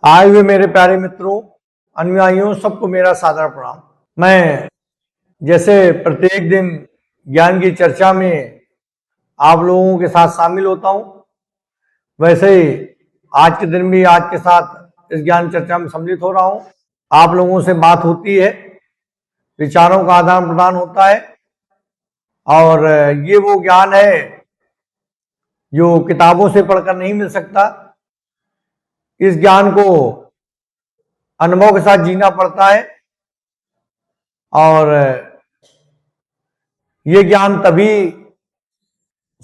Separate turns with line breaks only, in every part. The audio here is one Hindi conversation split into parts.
आए हुए मेरे प्यारे मित्रों, अनुयायियों, सबको मेरा सादर प्रणाम। मैं जैसे प्रत्येक दिन ज्ञान की चर्चा में आप लोगों के साथ शामिल होता हूं, वैसे ही आज के दिन भी आज के साथ इस ज्ञान चर्चा में सम्मिलित हो रहा हूं। आप लोगों से बात होती है, विचारों का आदान प्रदान होता है, और ये वो ज्ञान है जो किताबों से पढ़कर नहीं मिल सकता। इस ज्ञान को अनुभव के साथ जीना पड़ता है, और ये ज्ञान तभी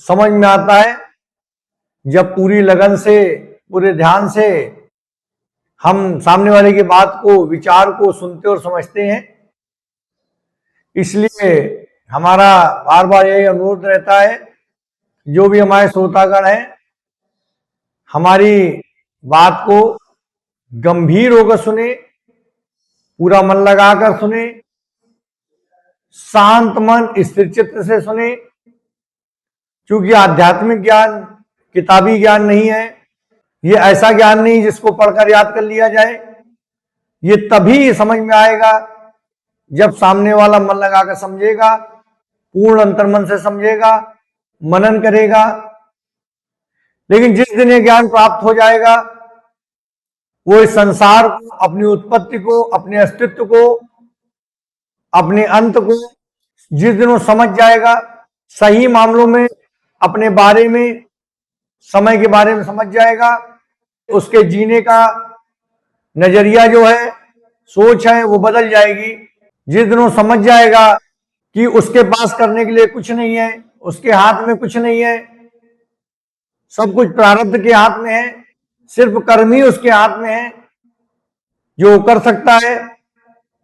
समझ में आता है जब पूरी लगन से, पूरे ध्यान से हम सामने वाले की बात को, विचार को सुनते और समझते हैं। इसलिए हमारा बार बार यही अनुरोध रहता है, जो भी हमारे श्रोतागण हैं, हमारी बात को गंभीर होकर सुने, पूरा मन लगाकर सुने, शांत मन स्थिर चित्त से सुने, क्योंकि आध्यात्मिक ज्ञान किताबी ज्ञान नहीं है। ये ऐसा ज्ञान नहीं जिसको पढ़कर याद कर लिया जाए। ये तभी समझ में आएगा जब सामने वाला मन लगाकर समझेगा, पूर्ण अंतर्मन से समझेगा, मनन करेगा। लेकिन जिस दिन ये ज्ञान प्राप्त हो जाएगा, वो इस संसार को, अपनी उत्पत्ति को, अपने अस्तित्व को, अपने अंत को जिस दिन वो समझ जाएगा, सही मामलों में अपने बारे में, समय के बारे में समझ जाएगा, उसके जीने का नजरिया जो है, सोच है, वो बदल जाएगी। जिस दिन वो समझ जाएगा कि उसके पास करने के लिए कुछ नहीं है, उसके हाथ में कुछ नहीं है, सब कुछ प्रारब्ध के हाथ में है, सिर्फ कर्म ही उसके हाथ में है, जो कर सकता है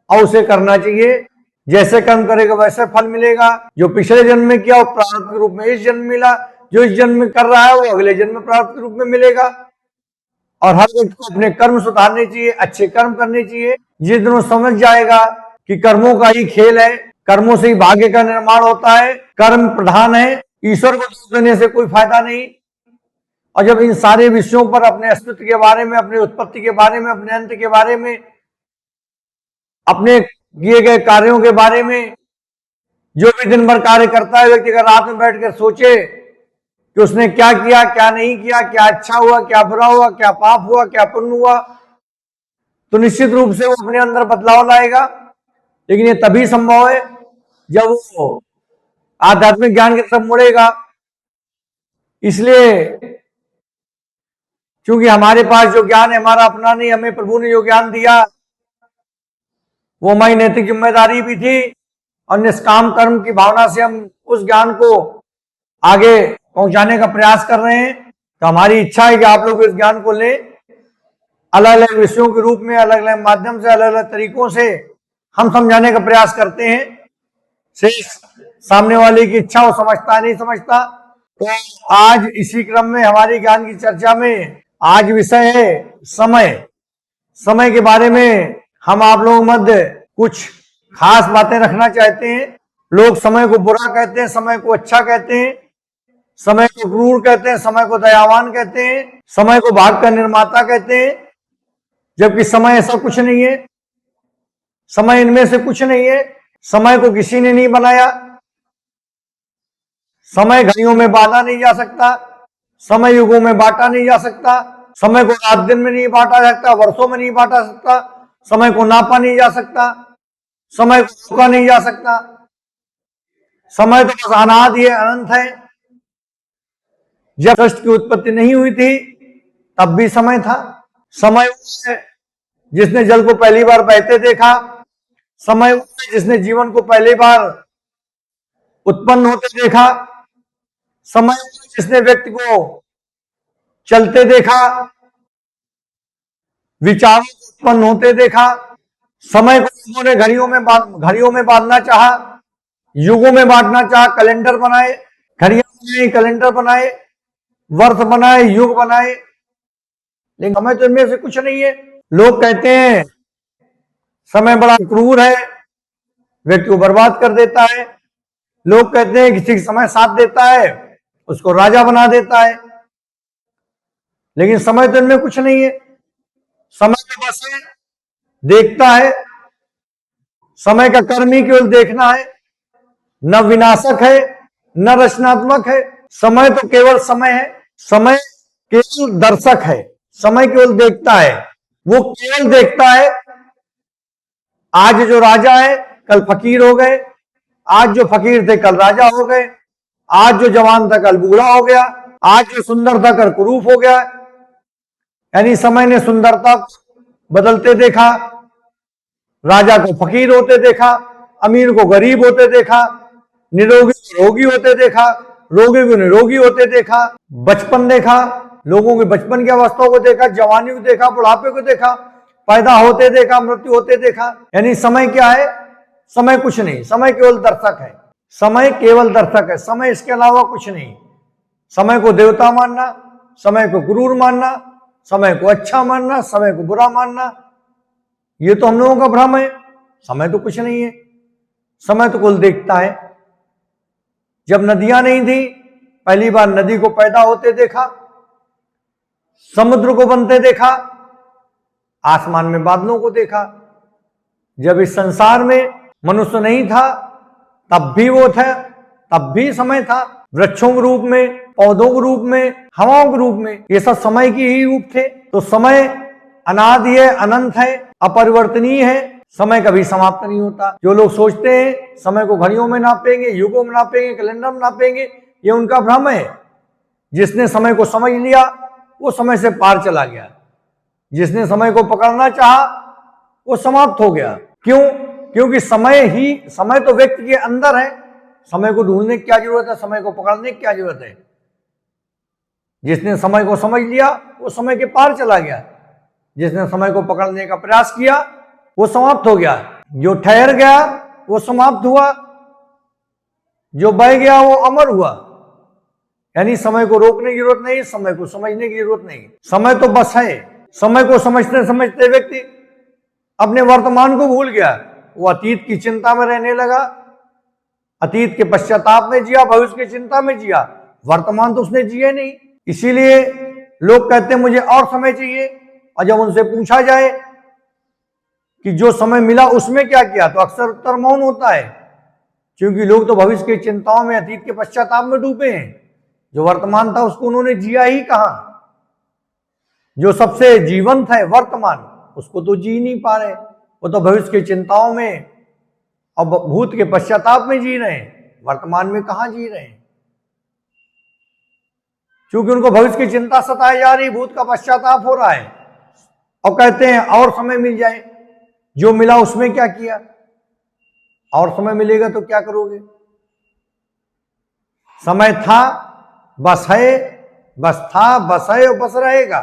और उसे करना चाहिए। जैसे कर्म करेगा वैसे फल मिलेगा। जो पिछले जन्म में किया वो प्रारब्ध के रूप में इस जन्म मिला, जो इस जन्म में कर रहा है वो अगले जन्म में प्रारब्ध के रूप में मिलेगा। और हर व्यक्ति को अपने कर्म सुधारने चाहिए, अच्छे कर्म करने चाहिए। जिस दिन वो समझ जाएगा कि कर्मों का ही खेल है, कर्मों से ही भाग्य का निर्माण होता है, कर्म प्रधान है, ईश्वर को दोष देने से कोई फायदा नहीं। और जब इन सारे विषयों पर, अपने अस्तित्व के बारे में, अपनी उत्पत्ति के बारे में, अपने अंत के बारे में, अपने किए गए कार्यों के बारे में, जो भी दिन भर कार्य करता है व्यक्ति, अगर रात में बैठकर सोचे कि उसने क्या किया, क्या नहीं किया, क्या अच्छा हुआ, क्या बुरा हुआ, क्या पाप हुआ, क्या पुण्य हुआ, तो निश्चित रूप से वो अपने अंदर बदलाव लाएगा। लेकिन ये तभी संभव है जब वो आध्यात्मिक ज्ञान की तरफ मुड़ेगा। इसलिए क्योंकि हमारे पास जो ज्ञान है हमारा अपना नहीं, हमें प्रभु ने जो ज्ञान दिया वो हमारी नैतिक जिम्मेदारी भी थी, और निष्काम कर्म की भावना से हम उस ज्ञान को आगे पहुंचाने का प्रयास कर रहे हैं। तो हमारी इच्छा है कि आप लोग इस ज्ञान को लें, अलग अलग विषयों के रूप में, अलग अलग माध्यम से, अलग अलग तरीकों से हम समझाने का प्रयास करते हैं। सामने वाले की इच्छा हो, समझता नहीं समझता। तो आज इसी क्रम में हमारी ज्ञान की चर्चा में आज विषय है समय। समय के बारे में हम आप लोगों मध्य कुछ खास बातें रखना चाहते हैं। लोग समय को बुरा कहते हैं, समय को अच्छा कहते हैं, समय को क्रूर कहते हैं, समय को दयावान कहते हैं, समय को भाग का निर्माता कहते हैं, जबकि समय ऐसा कुछ नहीं है। समय इनमें से कुछ नहीं है। समय को किसी ने नहीं बनाया। समय घड़ियों में बांधा नहीं जा सकता, समय युगों में बांटा नहीं जा सकता, समय को रात दिन में नहीं बांटा जा सकता, वर्षों में नहीं बांटा सकता, समय को नापा नहीं जा सकता, समय को रोका नहीं जा सकता। समय तो बस अनादि है, अनंत है। जब सृष्टि की उत्पत्ति नहीं हुई थी तब भी समय था। समय जिसने जल को पहली बार बहते देखा, समय जिसने जीवन को पहली बार उत्पन्न होते देखा, समय जिसने व्यक्ति को चलते देखा, विचारों को उत्पन्न होते देखा। समय को लोगों ने घड़ियों में बांधना चाहा, युगों में बांटना चाहा, कैलेंडर बनाए, घड़ियां बनाए, कैलेंडर बनाए, वर्ष बनाए, युग बनाए, लेकिन समय तो इनमें से कुछ नहीं है। लोग कहते हैं समय बड़ा क्रूर है, व्यक्ति को बर्बाद कर देता है। लोग कहते हैं किसी समय साथ देता है, उसको राजा बना देता है, लेकिन समय तो इनमें कुछ नहीं है। समय तो बस है, देखता है। समय का कर्म ही केवल देखना है, न विनाशक है न रचनात्मक है। समय तो केवल समय है, समय केवल दर्शक है, समय केवल देखता है। वो केवल देखता है, आज जो राजा है कल फकीर हो गए, आज जो फकीर थे कल राजा हो गए, आज जो जवान था कल बूढ़ा हो गया, आज जो सुंदर था कल कुरूप हो गया। यानी समय ने सुंदरता बदलते देखा, राजा को फकीर होते देखा, अमीर को गरीब होते देखा, निरोगी को रोगी होते देखा, रोगी को निरोगी होते देखा, बचपन देखा, लोगों के बचपन की अवस्थाओं को देखा, जवानी को देखा, बुढ़ापे को देखा, पैदा होते देखा, मृत्यु होते देखा। यानी समय क्या है? समय कुछ नहीं, समय केवल दर्शक है, समय केवल दर्शक है, समय इसके अलावा कुछ नहीं। समय को देवता मानना, समय को क्रूर मानना, समय को अच्छा मानना, समय को बुरा मानना, ये तो हम लोगों का भ्रम है। समय तो कुछ नहीं है, समय तो कुल देखता है। जब नदियां नहीं थी, पहली बार नदी को पैदा होते देखा, समुद्र को बनते देखा, आसमान में बादलों को देखा। जब इस संसार में मनुष्य नहीं था तब भी वो था, तब भी समय था। वृक्षों के रूप में, पौधों के रूप में, हवाओं के रूप में, ये सब समय के ही रूप थे। तो समय अनादि है, अनंत है, अपरिवर्तनीय है, समय कभी समाप्त नहीं होता। जो लोग सोचते हैं समय को घड़ियों में नापेंगे, युगों में नापेंगे, कैलेंडर में नापेंगे, ये उनका भ्रम है। जिसने समय को समझ लिया वो समय से पार चला गया, जिसने समय को पकड़ना चाहा वो समाप्त हो गया। क्यों? क्योंकि समय तो व्यक्ति के अंदर है, समय को ढूंढने की क्या जरूरत है, समय को पकड़ने की क्या जरूरत है। जिसने समय को समझ लिया वो समय के पार चला गया, जिसने समय को पकड़ने का प्रयास किया वो समाप्त हो गया। जो ठहर गया वो समाप्त हुआ, जो बह गया वो अमर हुआ। यानी समय को रोकने की जरूरत नहीं, समय को समझने की जरूरत नहीं, समय तो बस है। समय को समझते समझते व्यक्ति अपने वर्तमान को भूल गया, वो अतीत की चिंता में रहने लगा, अतीत के पश्चाताप में जिया, भविष्य की चिंता में जिया, वर्तमान तो उसने जिया नहीं। इसीलिए लोग कहते हैं मुझे और समय चाहिए, और जब उनसे पूछा जाए कि जो समय मिला उसमें क्या किया, तो अक्सर उत्तर मौन होता है। क्योंकि लोग तो भविष्य की चिंताओं में, अतीत के पश्चाताप में डूबे हैं। जो वर्तमान था उसको उन्होंने जिया ही कहां। जो सबसे जीवंत है वर्तमान, उसको तो जी नहीं पा रहे, वो तो भविष्य की चिंताओं में और भूत के पश्चाताप में जी रहे हैं, वर्तमान में कहां जी रहे हैं। क्योंकि उनको भविष्य की चिंता सताई जा रही, भूत का पश्चाताप हो रहा है, और कहते हैं और समय मिल जाए। जो मिला उसमें क्या किया? और समय मिलेगा तो क्या करोगे? समय था, बस है, बस था, बस है और बस रहेगा।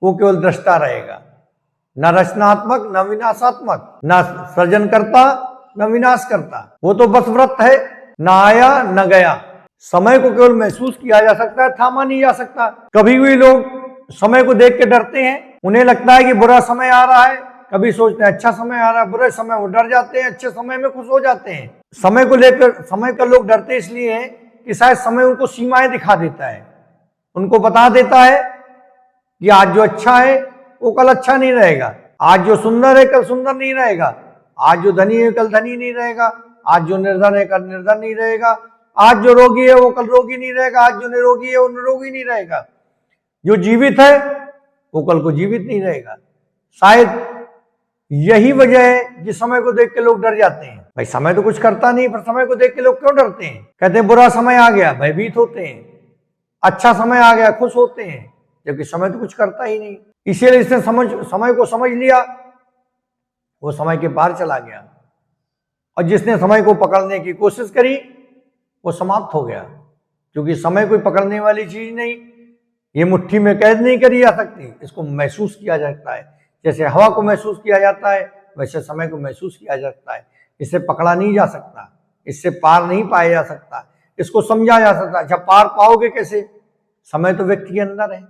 वो केवल दृष्टा रहेगा, न रचनात्मक न विनाशात्मक, न सृजन करता न विनाश करता। वो तो बस व्रत है, न आया न गया। समय को केवल महसूस किया जा सकता है, थामा नहीं जा सकता। कभी भी लोग समय को देख के डरते हैं, उन्हें लगता है कि बुरा समय आ रहा है, कभी सोचते हैं अच्छा समय आ रहा है, बुरे समय वो डर जाते हैं, अच्छे समय में खुश हो जाते हैं। समय को लेकर, समय का लोग डरते इसलिए हैं कि शायद समय उनको सीमाएं दिखा देता है, उनको बता देता है कि आज जो अच्छा है वो कल अच्छा नहीं रहेगा, आज जो सुंदर है कल सुंदर नहीं रहेगा, आज जो धनी है कल धनी नहीं रहेगा, आज जो निर्धन है कल निर्धन नहीं रहेगा, आज जो रोगी है वो कल रोगी नहीं रहेगा, आज जो निरोगी है वो निरोगी नहीं रहेगा, जो जीवित है वो कल को जीवित नहीं रहेगा। शायद यही वजह है कि समय को देख के लोग डर जाते हैं। भाई समय तो कुछ करता नहीं, पर समय को देख के लोग क्यों डरते हैं? कहते हैं बुरा समय आ गया, भयभीत होते हैं, अच्छा समय आ गया, खुश होते हैं, जबकि समय तो कुछ करता ही नहीं। इसीलिए इसने समय को समझ लिया, वो समय के पार चला गया, और जिसने समय को पकड़ने की कोशिश करी वो समाप्त हो गया। क्योंकि समय कोई पकड़ने वाली चीज नहीं, ये मुट्ठी में कैद नहीं करी जा सकती, इसको महसूस किया जाता है। जैसे हवा को महसूस किया जाता है, वैसे समय को महसूस किया जाता है। इसे पकड़ा नहीं जा सकता, इससे पार नहीं पाया जा सकता, इसको समझा जा सकता। अच्छा, पार पाओगे कैसे? समय तो व्यक्ति के अंदर है,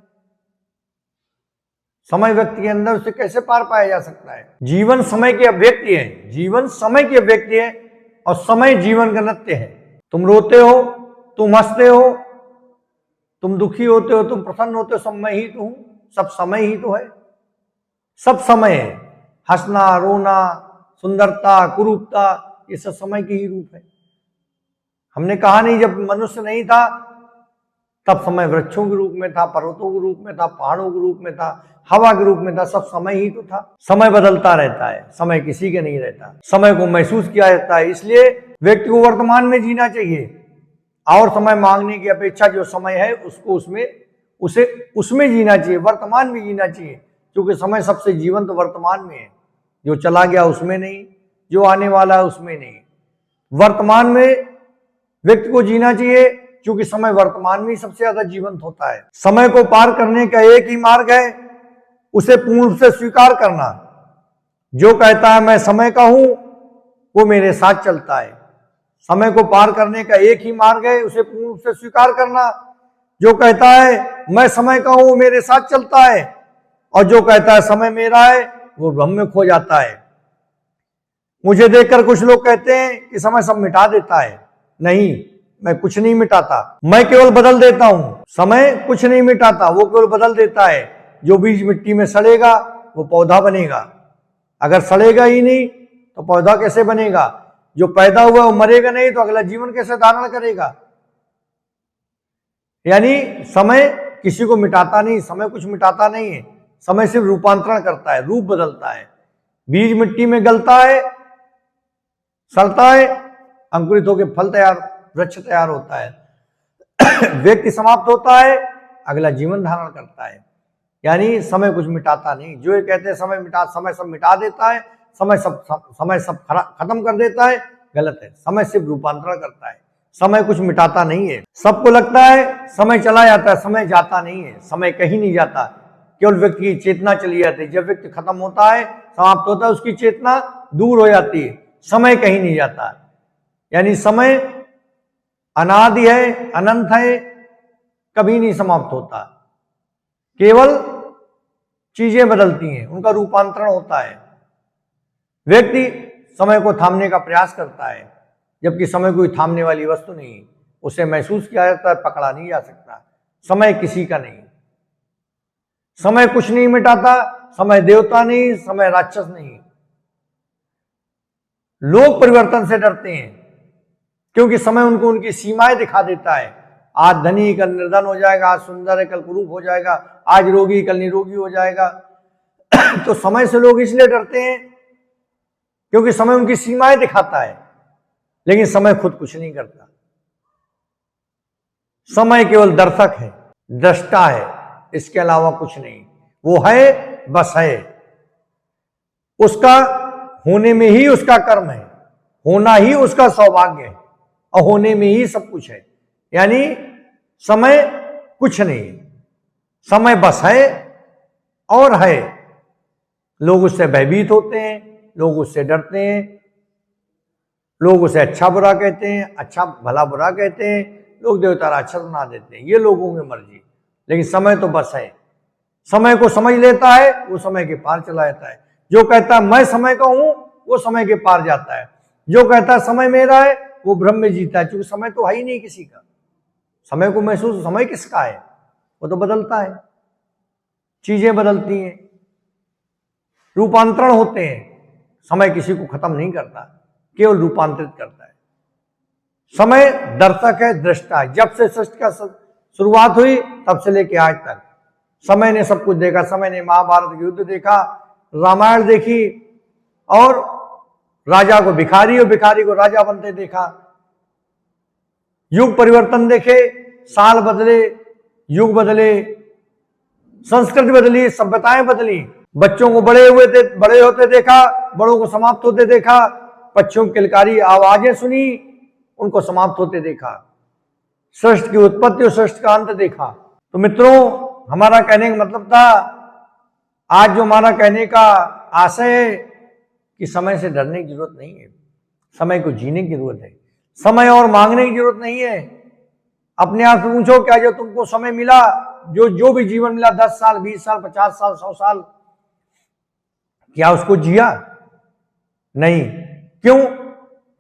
समय व्यक्ति के अंदर, उसे कैसे पार पाया जा सकता है? जीवन समय की अभिव्यक्ति है, जीवन समय की अभिव्यक्ति है, और समय जीवन का नृत्य है। तुम रोते हो, तुम हंसते हो, तुम दुखी होते हो, तुम प्रसन्न होते हो, सब मैं ही तो हूं, सब समय ही तो है। सब समय है। हंसना, रोना, सुंदरता, कुरूपता, ये सब समय के ही रूप है। हमने कहा नहीं जब मनुष्य नहीं था तब समय वृक्षों के रूप में था, पर्वतों के रूप में था, पहाड़ों के रूप में था, हवा के रूप में था, सब समय ही तो था। समय बदलता रहता है, समय किसी के नहीं रहता। समय को महसूस किया जाता है, इसलिए व्यक्ति को वर्तमान में जीना चाहिए और समय मांगने की अपेक्षा जो समय है उसको उसमें जीना चाहिए, वर्तमान में जीना चाहिए, क्योंकि समय सबसे जीवंत वर्तमान में है। जो चला गया उसमें नहीं, जो आने वाला है उसमें नहीं, वर्तमान में व्यक्ति को जीना चाहिए, क्योंकि समय वर्तमान में ही सबसे ज्यादा जीवंत होता है। समय को पार करने का एक ही मार्ग है, उसे पूर्ण रूप से स्वीकार करना। जो कहता है मैं समय का हूं वो मेरे साथ चलता है। समय को पार करने का एक ही मार्ग है, उसे पूर्ण रूप से स्वीकार करना। जो कहता है मैं समय का हूं वो मेरे साथ चलता है, और जो कहता है समय मेरा है वो भ्रम में खो जाता है। मुझे देखकर कुछ लोग कहते हैं कि समय सब मिटा देता है। नहीं, मैं कुछ नहीं मिटाता, मैं केवल बदल देता हूं। समय कुछ नहीं मिटाता, वो केवल बदल देता है। जो बीज मिट्टी में सड़ेगा वो पौधा बनेगा, अगर सड़ेगा ही नहीं तो पौधा कैसे बनेगा? जो पैदा हुआ वो मरेगा नहीं तो अगला जीवन कैसे धारण करेगा? यानी समय किसी को मिटाता नहीं, समय कुछ मिटाता नहीं है, समय सिर्फ रूपांतरण करता है, रूप बदलता है। बीज मिट्टी में गलता है, सड़ता है, अंकुरित होकर फल तैयार, वृक्ष तैयार होता है। व्यक्ति समाप्त होता है, अगला जीवन धारण करता है। यानी समय कुछ मिटाता नहीं। जो ये कहते हैं समय सब मिटा देता है, समय सब खत्म कर देता है, गलत है। समय सिर्फ रूपांतरण करता है, समय कुछ मिटाता नहीं है। सबको लगता है समय चला जाता है, समय जाता नहीं है। समय कहीं नहीं जाता, केवल व्यक्ति की चेतना चली जाती है। जब व्यक्ति खत्म होता है, समाप्त होता है, उसकी चेतना दूर हो जाती है, समय कहीं नहीं जाता। यानी समय अनादि है, अनंत है, कभी नहीं समाप्त होता। केवल चीजें बदलती हैं, उनका रूपांतरण होता है। व्यक्ति समय को थामने का प्रयास करता है, जबकि समय कोई थामने वाली वस्तु नहीं, उसे महसूस किया जाता है, पकड़ा नहीं जा सकता। समय किसी का नहीं, समय कुछ नहीं मिटाता, समय देवता नहीं, समय राक्षस नहीं। लोग परिवर्तन से डरते हैं क्योंकि समय उनको उनकी सीमाएं दिखा देता है। आज धनी कल निर्धन हो जाएगा, आज सुंदर है कल कुरूप हो जाएगा, आज रोगी कल निरोगी हो जाएगा। तो समय से लोग इसलिए डरते हैं क्योंकि समय उनकी सीमाएं दिखाता है, लेकिन समय खुद कुछ नहीं करता। समय केवल दर्शक है, दृष्टा है, इसके अलावा कुछ नहीं। वो है, बस है। उसका होने में ही उसका कर्म है, होना ही उसका सौभाग्य है, और होने में ही सब कुछ है। यानी समय कुछ नहीं, समय बस है और है। लोग उससे भयभीत होते हैं, लोग उससे डरते हैं, लोग उसे अच्छा बुरा कहते हैं, अच्छा भला बुरा कहते हैं, लोग देवता राक्षस बना देते हैं। ये लोगों की मर्जी, लेकिन समय तो बस है। समय को समझ लेता है, वो समय के पार चला जाता है। जो कहता है मैं समय का हूं, वो समय के पार जाता है। जो कहता है समय मेरा है, वो भ्रम में जीता है, क्योंकि समय तो है ही नहीं किसी का। समय को महसूस, समय किसका है? वो तो बदलता है, चीजें बदलती हैं, रूपांतरण होते हैं। समय किसी को खत्म नहीं करता, केवल रूपांतरित करता है। समय दर्शक है, दृष्टा है। जब से सृष्टि का शुरुआत हुई तब से लेके आज तक समय ने सब कुछ देखा। समय ने महाभारत युद्ध देखा, रामायण देखी, और राजा को भिखारी और भिखारी को राजा बनते देखा। युग परिवर्तन देखे, साल बदले, युग बदले, संस्कृति बदली, सभ्यताएं बदली। बच्चों को बड़े होते देखा, बड़ों को समाप्त होते देखा। पक्षियों की किलकारी आवाजें सुनी, उनको समाप्त होते देखा। सृष्टि की उत्पत्ति और सृष्टि का अंत देखा। तो मित्रों, हमारा कहने का मतलब था, आज जो हमारा कहने का आशय है कि समय से डरने की जरूरत नहीं है, समय को जीने की जरूरत है। समय और मांगने की जरूरत नहीं है। अपने आप से पूछो, क्या जो तुमको समय मिला, जो भी जीवन मिला, 10 साल, 20 साल, 50 साल, 100 साल, क्या उसको जिया? नहीं। क्यों?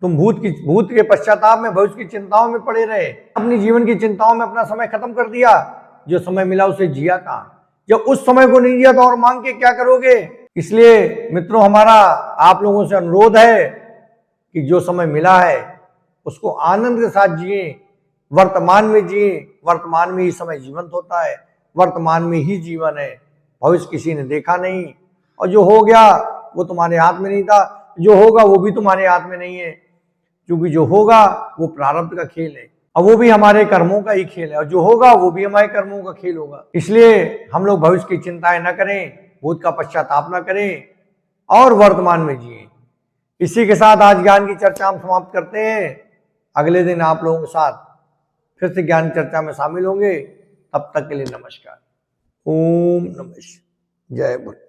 तुम भूत के पश्चाताप में, भविष्य की चिंताओं में पड़े रहे, अपनी जीवन की चिंताओं में अपना समय खत्म कर दिया। जो समय मिला उसे जिया कहां? जब उस समय को नहीं जिया तो और मांग के क्या करोगे? इसलिए मित्रों, हमारा आप लोगों से अनुरोध है कि जो समय मिला है उसको आनंद के साथ जिए, वर्तमान में जिए। वर्तमान में ही समय जीवंत होता है, वर्तमान में ही जीवन है। भविष्य किसी ने देखा नहीं, और जो हो गया वो तुम्हारे हाथ में नहीं था, जो होगा वो भी तुम्हारे हाथ में नहीं है, क्योंकि जो होगा वो प्रारब्ध का खेल है, और वो भी हमारे कर्मों का ही खेल है, और जो होगा वो भी हमारे कर्मों का खेल होगा। इसलिए हम लोग भविष्य की चिंताएं न करें, भूत का पश्चाताप न करें, और वर्तमान में जिए। इसी के साथ आज ज्ञान की चर्चा हम समाप्त करते हैं। अगले दिन आप लोगों के साथ फिर से ज्ञान चर्चा में शामिल होंगे। तब तक के लिए नमस्कार। ओम नमः शिवाय। जय गुरु।